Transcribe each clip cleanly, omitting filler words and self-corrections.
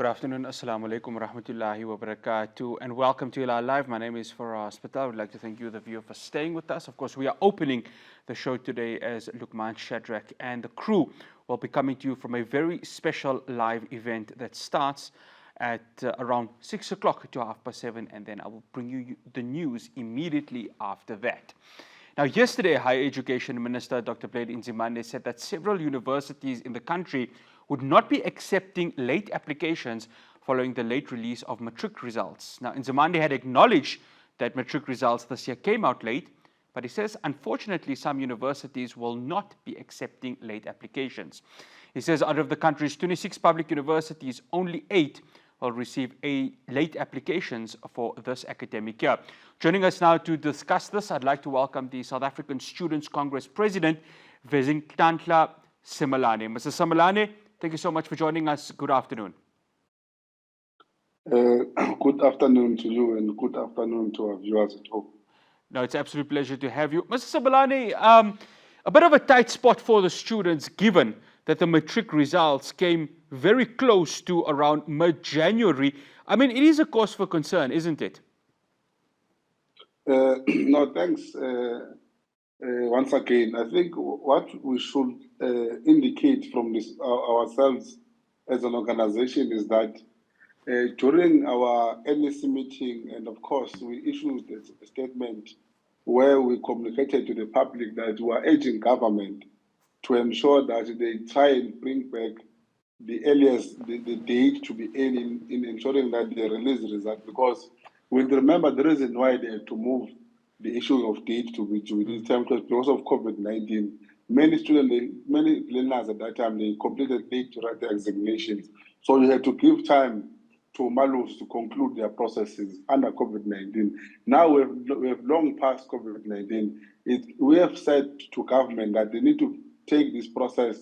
Good afternoon. Assalamu alaikum rahmatullahi wa barakatuh. And welcome to Hilaal Live. My name is Faraz Patel. I would like to thank you, the viewer, for staying with us. Of course, we are opening the show today as Luqman Shadrack and the crew will be coming to you from a very special live event that starts at around 6 o'clock to 7:30, and then I will bring you the news immediately after that. Now, yesterday, Higher Education Minister Dr. Nzimande said that several universities in the country would not be accepting late applications following the late release of matric results. Now, Nzimande had acknowledged that matric results this year came out late, but he says, unfortunately, some universities will not be accepting late applications. He says out of the country's 26 public universities, only 8 will receive late applications for this academic year. Joining us now to discuss this, I'd like to welcome the South African Students' Congress President, Vezinhlanhla Simelane. Mr. Simelane, thank you so much for joining us. Good afternoon. Good afternoon to you and good afternoon to our viewers at home. No, it's an absolute pleasure to have you. Mr. Simelane, a bit of a tight spot for the students given that the matric results came very close to around mid-January. I mean, it is a cause for concern, isn't it? No, thanks. Once again, I think what we should indicate from this ourselves as an organization is that during our NEC meeting, and of course, we issued a statement where we communicated to the public that we are urging government to ensure that they try and bring back the earliest the date to be in ensuring that they release the result, because we remember the reason why they had to move the issue of date to this time was because of COVID-19. Many students, many learners at that time, they completed late to write their examinations. So you had to give time to Malus to conclude their processes under COVID-19. Now we have long passed COVID-19. We have said to government that they need to take this process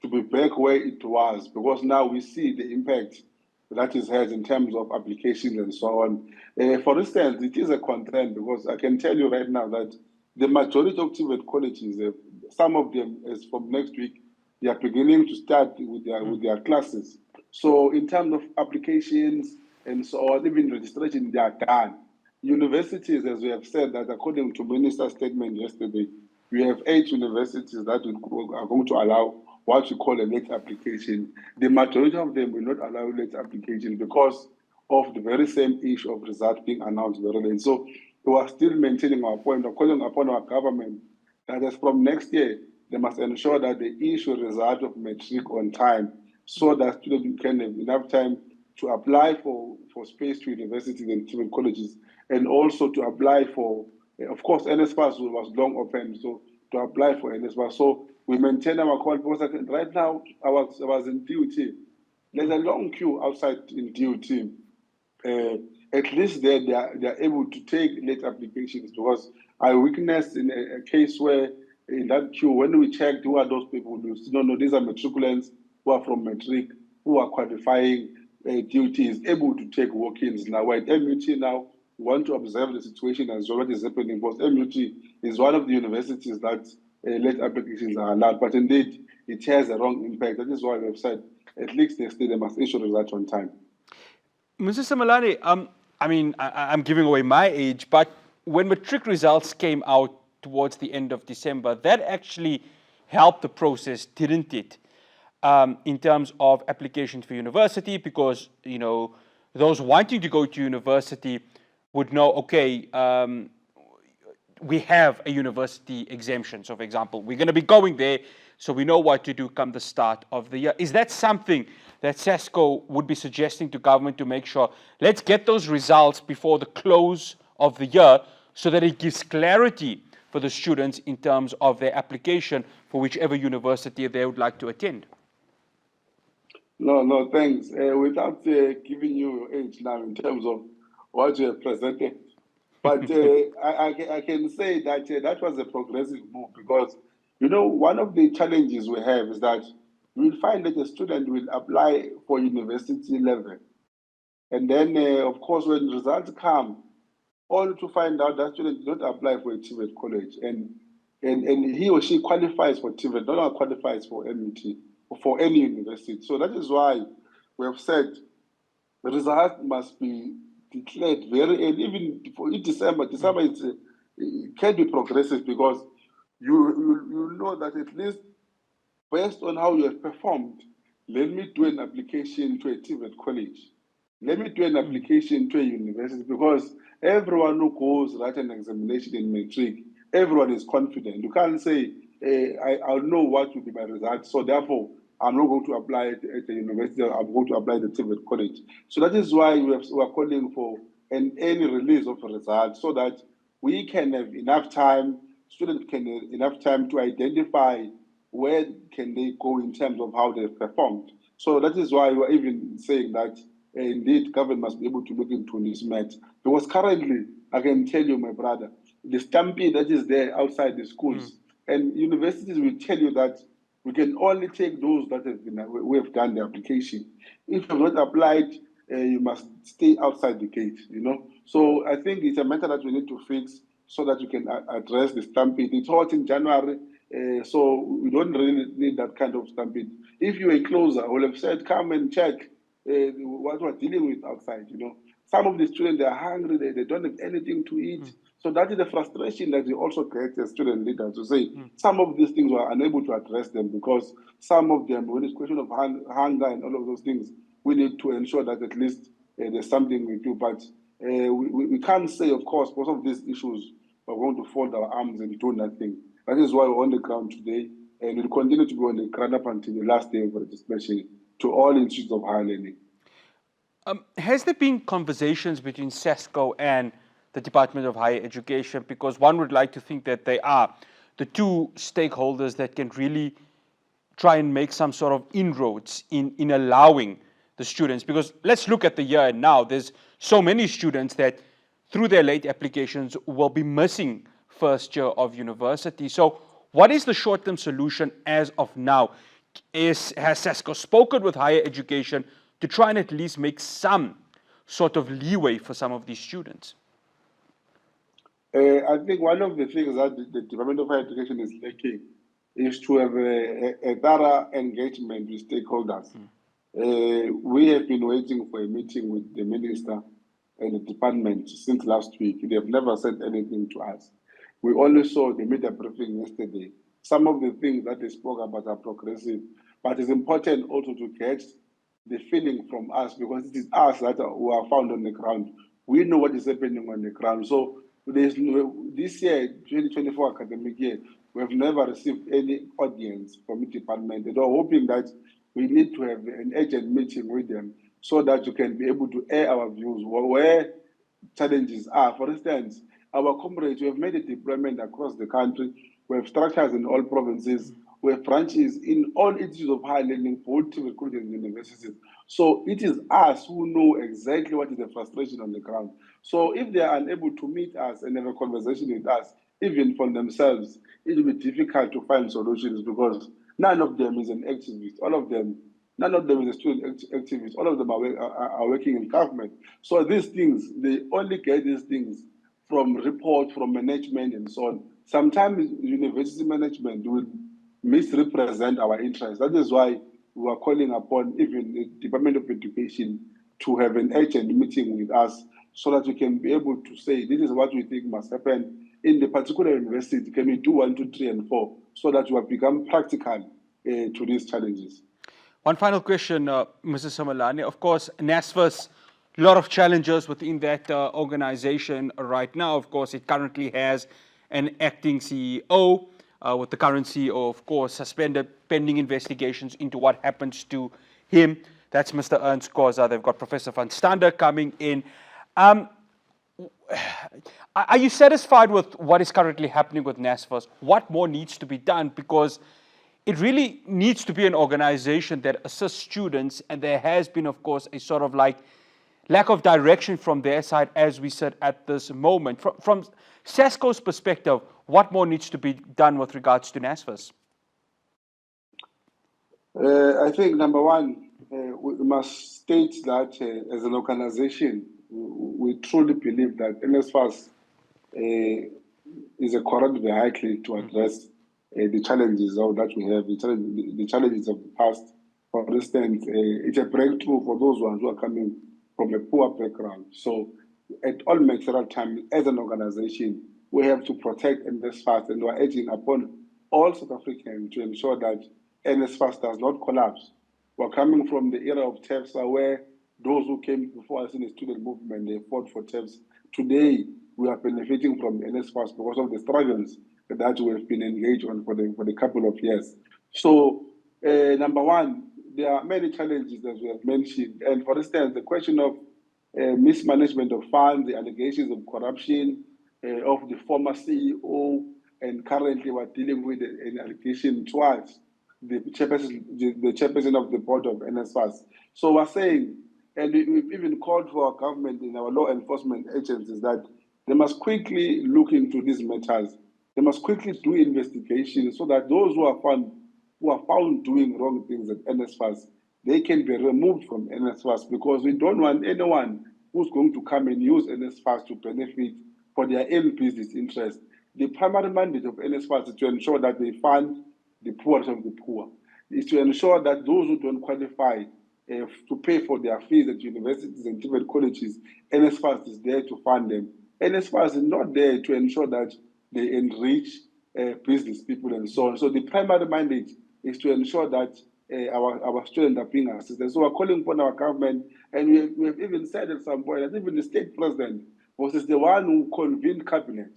to be back where it was, because now we see the impact that it has in terms of applications and so on. For instance, it is a concern because I can tell you right now that the majority of TVET colleges, some of them, as from next week, they are beginning to start with their classes. So in terms of applications and so on, even registration, they are done. Universities, as we have said, that according to Minister's statement yesterday, we have 8 universities that are going to allow what we call a late application. The majority of them will not allow late application because of the very same issue of results being announced very late. So we are still maintaining our point of calling upon our government that as from next year, they must ensure that they issue result of matric on time so that students can have enough time to apply for space to universities and colleges, and also to apply for, of course, NSPAS was long open, so to apply for NSPAS. So we maintain our call because right now I was in DUT. There's a long queue outside in DUT. At least they are able to take late applications, because I witnessed in a case where in that queue, when we checked who are those people, no, these are matriculants who are from matric, who are qualifying. DUT is able to take walk-ins now. At MUT now, we want to observe the situation as what is happening, because MUT is one of the universities that late applications are allowed, but indeed it has a wrong impact. That is why we have said at least they must issue results on time. Mr. Simelane, I mean, I'm giving away my age, but when matric results came out towards the end of December, that actually helped the process, didn't it? In terms of applications for university, because, you know, those wanting to go to university would know, okay, we have a university exemption. So, for example, we're going to be going there, so we know what to do come the start of the year. Is that something that SASCO would be suggesting to government to make sure, let's get those results before the close of the year so that it gives clarity for the students in terms of their application for whichever university they would like to attend? No, thanks. Without giving you your age now in terms of what you have presented, but I can say that that was a progressive move, because, you know, one of the challenges we have is that you will find that a student will apply for university level. And then, of course, when results come, only to find out that student did not apply for a TVET college. And he or she qualifies for TVET, no longer qualifies for MUT or for any university. So that is why we have said the result must be declared very early, even in December. December it can be progressive because you know that at least based on how you have performed, let me do an application to a TVET college. Let me do an application to a university because everyone who goes write an examination in matric, everyone is confident. You can't say, I'll know what will be my result, so therefore I'm not going to apply at the university, I'm going to apply at the TVET college. So that is why we are calling for an early release of results so that we can have enough time, students can have enough time to identify where can they go in terms of how they've performed. So that is why we're even saying that indeed government must be able to look into this matter. Because currently, I can tell you, my brother, the stampede that is there outside the schools and universities will tell you that we can only take those that we have done the application. If you have not applied, you must stay outside the gate, you know. So I think it's a matter that we need to fix so that you can address the stampede. It's hot in January, so we don't really need that kind of stampede. If you were closer, I would have said, come and check what we're dealing with outside, you know. Some of the students, they are hungry, they don't have anything to eat. So that is the frustration that you also get as student leaders to say some of these things were unable to address them because some of them, when it's question of hunger and all of those things, we need to ensure that at least there's something we do. But we can't say, of course, because of these issues, we're going to fold our arms and do nothing. That is why we're on the ground today, and we'll continue to be on the ground up until the last day of registration to all institutes of higher learning. Has there been conversations between SESCO and the Department of Higher Education? Because one would like to think that they are the two stakeholders that can really try and make some sort of inroads in allowing the students. Because let's look at the year now. There's so many students that through their late applications will be missing first year of university. So what is the short-term solution as of now? Has SESCO spoken with higher education to try and at least make some sort of leeway for some of these students? I think one of the things that the Department of Higher Education is lacking is to have a thorough engagement with stakeholders. We have been waiting for a meeting with the minister and the department since last week. They have never said anything to us. We only saw the media briefing yesterday. Some of the things that they spoke about are progressive, but it's important also to get the feeling from us because it is us that who are found on the ground. We know what is happening on the ground. So this year, 2024 academic year, we have never received any audience from the department. They are hoping that we need to have an urgent meeting with them so that you can be able to air our views where challenges are. For instance, our comrades, we have made a deployment across the country. We have structures in all provinces. We have branches in all institutes of higher learning, both recruiting and universities. So it is us who know exactly what is the frustration on the ground. So if they are unable to meet us and have a conversation with us, even for themselves, it will be difficult to find solutions because none of them is an activist. None of them is a student activist. All of them are working in government. So these things, they only get these things from report, from management and so on. Sometimes university management will misrepresent our interests. That is why we are calling upon even the Department of Education to have an urgent meeting with us so that we can be able to say, this is what we think must happen in the particular university. Can we do 1, 2, 3, and 4 so that we have become practical to these challenges? One final question, Mrs. Simelane. Of course, NSFAS, a lot of challenges within that organization right now. Of course, it currently has an acting CEO, with the current CEO, of course, suspended pending investigations into what happens to him. That's Mr. Ernst Koza. They've got Professor van Stander coming in. Are you satisfied with what is currently happening with NSFAS? What more needs to be done? Because it really needs to be an organization that assists students, and there has been, of course, a sort of like lack of direction from their side as we said at this moment. From SESCO's perspective, what more needs to be done with regards to NSFAS? I think, number one, we must state that as an organization, we truly believe that NSFAS is a correct vehicle to address the challenges that we have, the challenges of the past. For instance, it's a breakthrough for those ones who are coming from a poor background. So at all material times, as an organization, we have to protect NSFAS, and we're urging upon all South Africans to ensure that NSFAS does not collapse. We're coming from the era of TEFSA, where those who came before us in the student movement, they fought for TEFSA. Today, we are benefiting from NSFAS because of the struggles that we have been engaged on for the couple of years. So, number one, there are many challenges that we have mentioned. And for instance, the question of mismanagement of funds, the allegations of corruption of the former CEO, and currently we're dealing with an allegation towards the chairperson of the board of NSFAS. So we're saying, and we've even called for our government and our law enforcement agencies that they must quickly look into these matters. They must quickly do investigations so that those who are found doing wrong things at NSFAS, they can be removed from NSFAS, because we don't want anyone who's going to come and use NSFAS to benefit for their own business interest. The primary mandate of NSFAS is to ensure that they fund the poorest of the poor. It's to ensure that those who don't qualify to pay for their fees at universities and different colleges, NSFAS is there to fund them. NSFAS is not there to ensure that they enrich business people and so on. So the primary mandate is to ensure that our students are being assisted. So we're calling upon our government, and we have even said at some point that even the state president was the one who convened cabinet.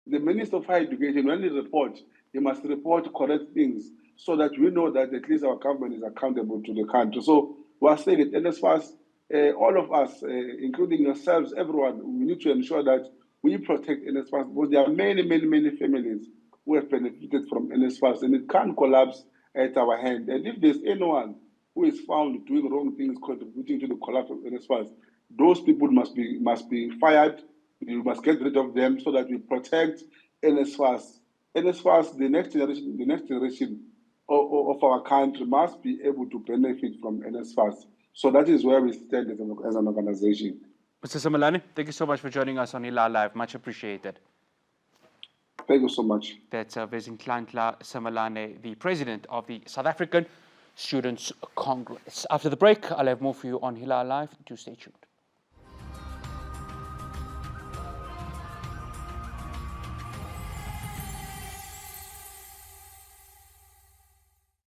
The Minister of Higher Education, when he reports, he must report correct things so that we know that at least our government is accountable to the country. So we're saying that NSFAS, all of us, including yourselves, everyone, we need to ensure that we protect NSFAS, because there are many, many, many families who have benefited from NSFAS, and it can't collapse at our hand. And if there's anyone who is found doing wrong things contributing to the collapse of NSFAS, those people must be fired. We must get rid of them so that we protect NSFAS. NSFAS, the next generation of our country must be able to benefit from NSFAS. So that is where we stand as an organization. Mr. Simelane, thank you so much for joining us on Hilaal Live. Much appreciated. Thank you so much. That's Vezinhlanhla Simelane, the president of the South African Students' Congress. After the break, I'll have more for you on Hilaal Live. Do stay tuned.